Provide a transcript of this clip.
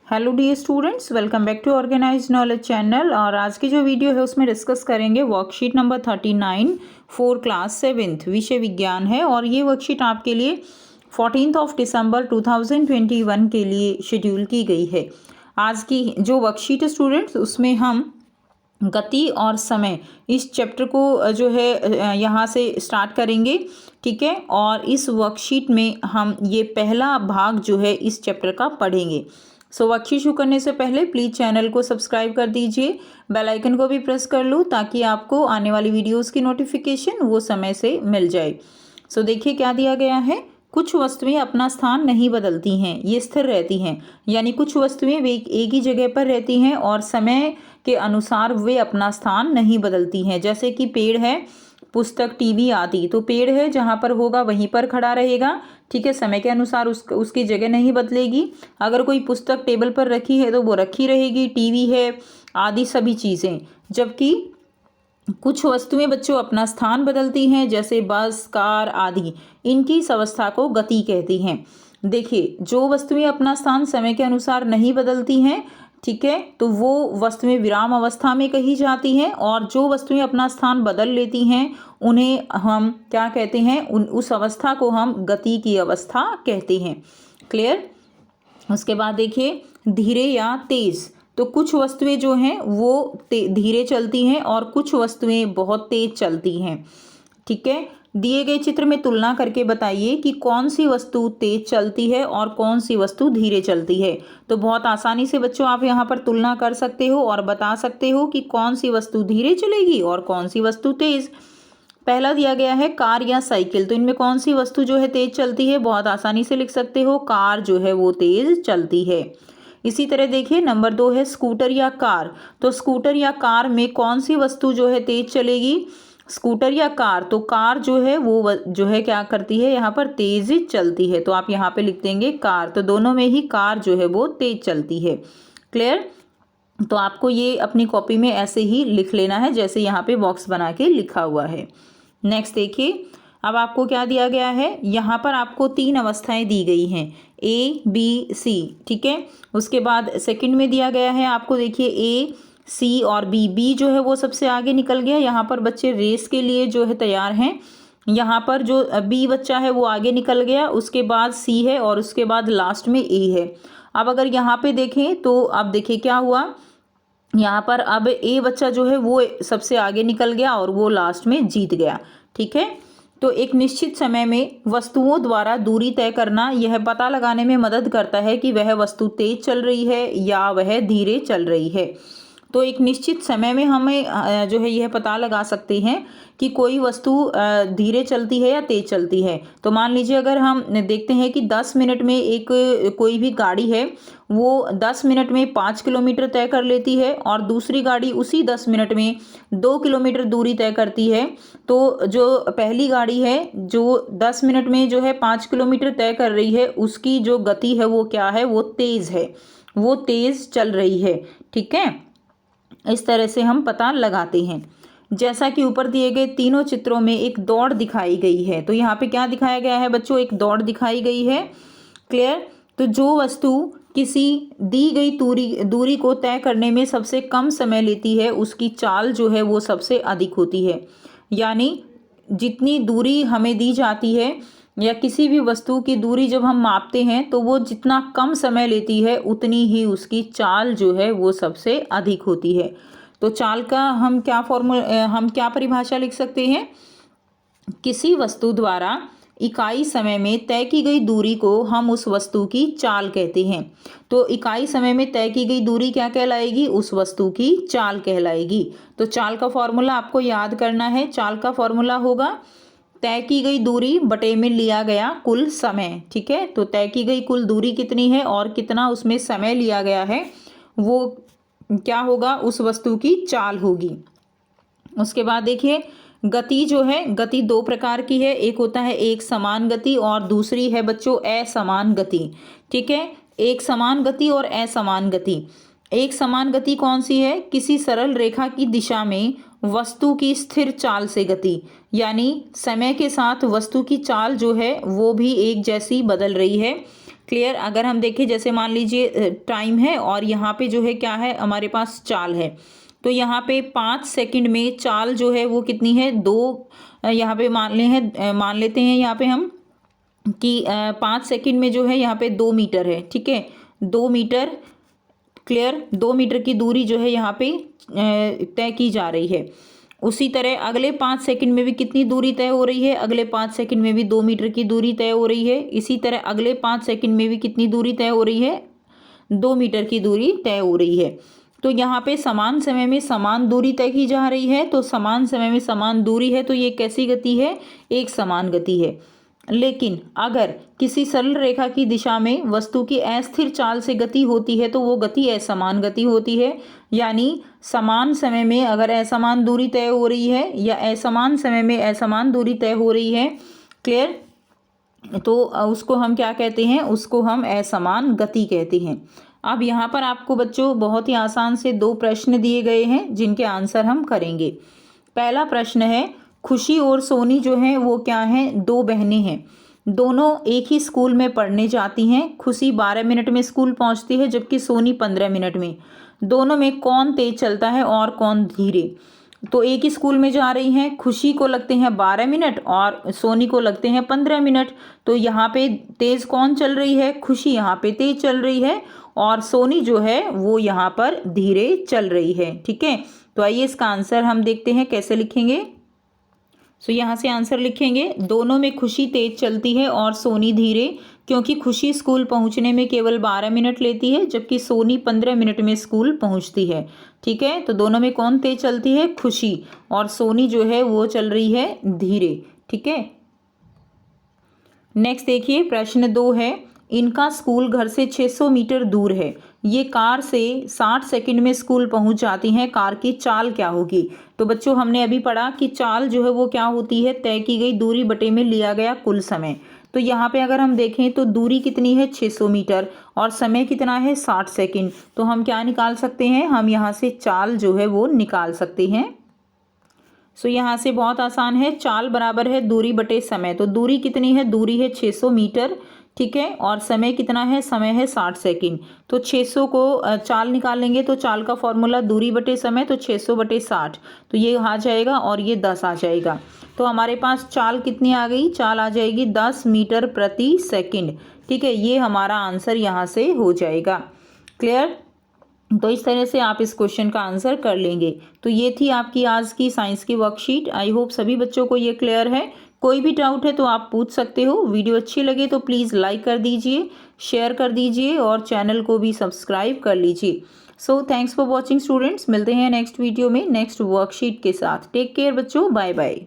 Hello dear students, welcome back to Organize Knowledge channel. और आज की जो वीडियो है उसमें डिस्कस करेंगे worksheet number 39 for class 7th विषय विज्ञान है। और ये वर्कशीट आपके लिए 14 दिसंबर 2021 के लिए शेड्यूल की गई है। आज की जो वर्कशीट है स्टूडेंट्स, उसमें हम गति और समय इस चैप्टर को जो है यहाँ से स्टार्ट करेंगे, ठीक है। और इस वर्कशीट में हम ये पहला भाग जो है इस चैप्टर का पढ़ेंगे। सो वर्कशीट शुरू करने से पहले प्लीज़ चैनल को सब्सक्राइब कर दीजिए, बेल आइकन को भी प्रेस कर लो ताकि आपको आने वाली वीडियोस की नोटिफिकेशन वो समय से मिल जाए। सो देखिए क्या दिया गया है। कुछ वस्तुएं अपना स्थान नहीं बदलती हैं, ये स्थिर रहती हैं। यानी कुछ वस्तुएं वे एक ही जगह पर रहती हैं और समय के अनुसार वे अपना स्थान नहीं बदलती हैं। जैसे कि पेड़ है, पुस्तक, टीवी आदि। तो पेड़ है जहाँ पर होगा वहीं पर खड़ा रहेगा, ठीक है। समय के अनुसार उसकी जगह नहीं बदलेगी। अगर कोई पुस्तक टेबल पर रखी है तो वो रखी रहेगी, टीवी है आदि सभी चीज़ें। जबकि कुछ वस्तुएं बच्चों अपना स्थान बदलती हैं, जैसे बस, कार आदि। इनकी इस अवस्था को गति कहती हैं। देखिए, जो वस्तुएं अपना स्थान समय के अनुसार नहीं बदलती हैं, ठीक है, तो वो वस्तुएं विराम अवस्था में कही जाती हैं। और जो वस्तुएं अपना स्थान बदल लेती हैं उन्हें हम क्या कहते हैं, उस अवस्था को हम गति की अवस्था कहते हैं। क्लियर। उसके बाद देखिए, धीरे या तेज। तो कुछ वस्तुएं जो हैं वो धीरे चलती हैं और कुछ वस्तुएं बहुत तेज चलती हैं, ठीक है। दिए गए चित्र में तुलना करके बताइए कि कौन सी वस्तु तेज चलती है और कौन सी वस्तु धीरे चलती है। तो बहुत आसानी से बच्चों आप यहाँ पर तुलना कर सकते हो और बता सकते हो कि कौन सी वस्तु धीरे चलेगी और कौन सी वस्तु तेज। पहला दिया गया है कार या साइकिल। तो इनमें कौन सी वस्तु जो है तेज चलती है, बहुत आसानी से लिख सकते हो, कार जो है वो तेज चलती है। इसी तरह देखिए, नंबर 2 है स्कूटर या कार। तो स्कूटर या कार में कौन सी वस्तु जो है तेज चलेगी, स्कूटर या कार। तो कार जो है वो जो है क्या करती है, यहाँ पर तेज चलती है। तो आप यहाँ पे लिख देंगे कार। तो दोनों में ही कार जो है वो तेज चलती है। क्लियर। तो आपको ये अपनी कॉपी में ऐसे ही लिख लेना है जैसे यहाँ पे बॉक्स बना के लिखा हुआ है। नेक्स्ट देखिए, अब आपको क्या दिया गया है। यहाँ पर आपको 3 अवस्थाएं दी गई हैं, ए बी सी, ठीक है। उसके बाद सेकंड में दिया गया है आपको, देखिए ए सी और बी। बी जो है वो सबसे आगे निकल गया। यहाँ पर बच्चे रेस के लिए जो है तैयार हैं। यहाँ पर जो बी बच्चा है वो आगे निकल गया, उसके बाद सी है और उसके बाद लास्ट में ए है। अब अगर यहाँ पे देखें तो अब देखिए क्या हुआ, यहाँ पर अब ए बच्चा जो है वो सबसे आगे निकल गया और वो लास्ट में जीत गया, ठीक है। तो एक निश्चित समय में वस्तुओं द्वारा दूरी तय करना यह पता लगाने में मदद करता है कि वह वस्तु तेज चल रही है या वह धीरे चल रही है। तो एक निश्चित समय में हमें जो है यह पता लगा सकते हैं कि कोई वस्तु धीरे चलती है या तेज चलती है। तो मान लीजिए अगर हम देखते हैं कि 10 मिनट में एक कोई भी गाड़ी है वो 10 मिनट में 5 किलोमीटर तय कर लेती है और दूसरी गाड़ी उसी 10 मिनट में 2 किलोमीटर दूरी तय करती है। तो जो पहली गाड़ी है जो 10 मिनट में जो है 5 किलोमीटर तय कर रही है, उसकी जो गति है वो क्या है, वो तेज़ है, वो तेज़ चल रही है, ठीक है। इस तरह से हम पता लगाते हैं। जैसा कि ऊपर दिए गए तीनों चित्रों में एक दौड़ दिखाई गई है। तो यहाँ पे क्या दिखाया गया है बच्चों, एक दौड़ दिखाई गई है। क्लियर। तो जो वस्तु किसी दी गई दूरी को तय करने में सबसे कम समय लेती है उसकी चाल जो है वो सबसे अधिक होती है। यानी जितनी दूरी हमें दी जाती है या किसी भी वस्तु की दूरी जब हम मापते हैं तो वो जितना कम समय लेती है उतनी ही उसकी चाल जो है वो सबसे अधिक होती है। तो चाल का हम क्या परिभाषा लिख सकते हैं, किसी वस्तु द्वारा इकाई समय में तय की गई दूरी को हम उस वस्तु की चाल कहते हैं। तो इकाई समय में तय की गई दूरी क्या कहलाएगी, उस वस्तु की चाल कहलाएगी। तो चाल का फॉर्मूला आपको याद करना है। चाल का फॉर्मूला होगा तय की गई दूरी बटे में लिया गया कुल समय, ठीक है। तो तय की गई कुल दूरी कितनी है और कितना उसमें समय लिया गया है वो क्या होगा, उस वस्तु की चाल होगी। उसके बाद देखिए, गति जो है, गति 2 प्रकार की है। एक होता है एक समान गति और दूसरी है बच्चों असमान गति, ठीक है। एक समान गति और असमान गति। एक समान गति कौन सी है, किसी सरल रेखा की दिशा में वस्तु की स्थिर चाल से गति। यानी समय के साथ वस्तु की चाल जो है वो भी एक जैसी बदल रही है, क्लियर। अगर हम देखें जैसे मान लीजिए टाइम है और यहाँ पे जो है क्या है हमारे पास चाल है, तो यहाँ पे 5 सेकंड में चाल जो है वो कितनी है 2, यहाँ पे मान लेते हैं यहाँ पे हम कि 5 सेकंड में जो है यहाँ पे 2 मीटर है, ठीक है, 2 मीटर। क्लियर। 2 मीटर की दूरी जो है यहाँ पे तय की जा रही है। उसी तरह अगले 5 सेकंड में भी कितनी दूरी तय हो रही है, अगले 5 सेकंड में भी 2 मीटर की दूरी तय हो रही है। इसी तरह अगले 5 सेकंड में भी कितनी दूरी तय हो रही है, 2 मीटर की दूरी तय हो रही है। तो यहाँ पे समान समय में समान दूरी तय की जा रही है, तो समान समय में समान दूरी है, तो ये कैसी गति है, एक समान गति है। लेकिन अगर किसी सरल रेखा की दिशा में वस्तु की अस्थिर चाल से गति होती है तो वो गति असमान गति होती है। यानी समान समय में अगर असमान दूरी तय हो रही है या असमान समय में असमान दूरी तय हो रही है, क्लियर, तो उसको हम क्या कहते हैं, उसको हम असमान गति कहते हैं। अब यहाँ पर आपको बच्चों बहुत ही आसान से 2 प्रश्न दिए गए हैं जिनके आंसर हम करेंगे। पहला प्रश्न है, खुशी और सोनी जो हैं वो क्या हैं, 2 बहनें हैं, दोनों एक ही स्कूल में पढ़ने जाती हैं। खुशी 12 मिनट में स्कूल पहुंचती है जबकि सोनी 15 मिनट में। दोनों में कौन तेज चलता है और कौन धीरे। तो एक ही स्कूल में जा रही हैं, खुशी को लगते हैं 12 मिनट और सोनी को लगते हैं 15 मिनट। तो यहाँ पे तेज कौन चल रही है, खुशी यहाँ पे तेज चल रही है और सोनी जो है वो यहाँ पर धीरे चल रही है, ठीक है। तो आइए इसका आंसर हम देखते हैं कैसे लिखेंगे। सो यहाँ से आंसर लिखेंगे, दोनों में खुशी तेज चलती है और सोनी धीरे, क्योंकि खुशी स्कूल पहुँचने में केवल 12 मिनट लेती है जबकि सोनी 15 मिनट में स्कूल पहुँचती है, ठीक है। तो दोनों में कौन तेज चलती है, खुशी, और सोनी जो है वो चल रही है धीरे, ठीक है। नेक्स्ट देखिए प्रश्न 2 है, इनका स्कूल घर से 600 मीटर दूर है, ये कार से 60 सेकंड में स्कूल पहुंच जाती हैं, कार की चाल क्या होगी। तो बच्चों हमने अभी पढ़ा कि चाल जो है वो क्या होती है, तय की गई दूरी बटे में लिया गया कुल समय। तो यहाँ पे अगर हम देखें तो दूरी कितनी है 600 मीटर और समय कितना है 60 सेकंड। तो हम क्या निकाल सकते हैं, हम यहाँ से चाल जो है वो निकाल सकते हैं। सो यहाँ से बहुत आसान है, चाल बराबर है दूरी बटे समय। तो दूरी कितनी है, दूरी है 600 मीटर, ठीक है, और समय कितना है, समय है 60 सेकंड। तो 600 को चाल निकालेंगे तो चाल का फॉर्मूला दूरी बटे समय, तो 600 बटे 60, तो ये आ जाएगा और ये 10 आ जाएगा। तो हमारे पास चाल कितनी आ गई, चाल आ जाएगी 10 मीटर प्रति सेकंड, ठीक है। ये हमारा आंसर यहाँ से हो जाएगा। क्लियर। तो इस तरह से आप इस क्वेश्चन का आंसर कर लेंगे। तो ये थी आपकी आज की साइंस की वर्कशीट। आई होप सभी बच्चों को ये क्लियर है। कोई भी डाउट है तो आप पूछ सकते हो। वीडियो अच्छी लगे तो प्लीज़ लाइक कर दीजिए, शेयर कर दीजिए और चैनल को भी सब्सक्राइब कर लीजिए। So thanks for watching students, मिलते हैं नेक्स्ट वीडियो में नेक्स्ट वर्कशीट के साथ। टेक केयर बच्चों, बाय बाय।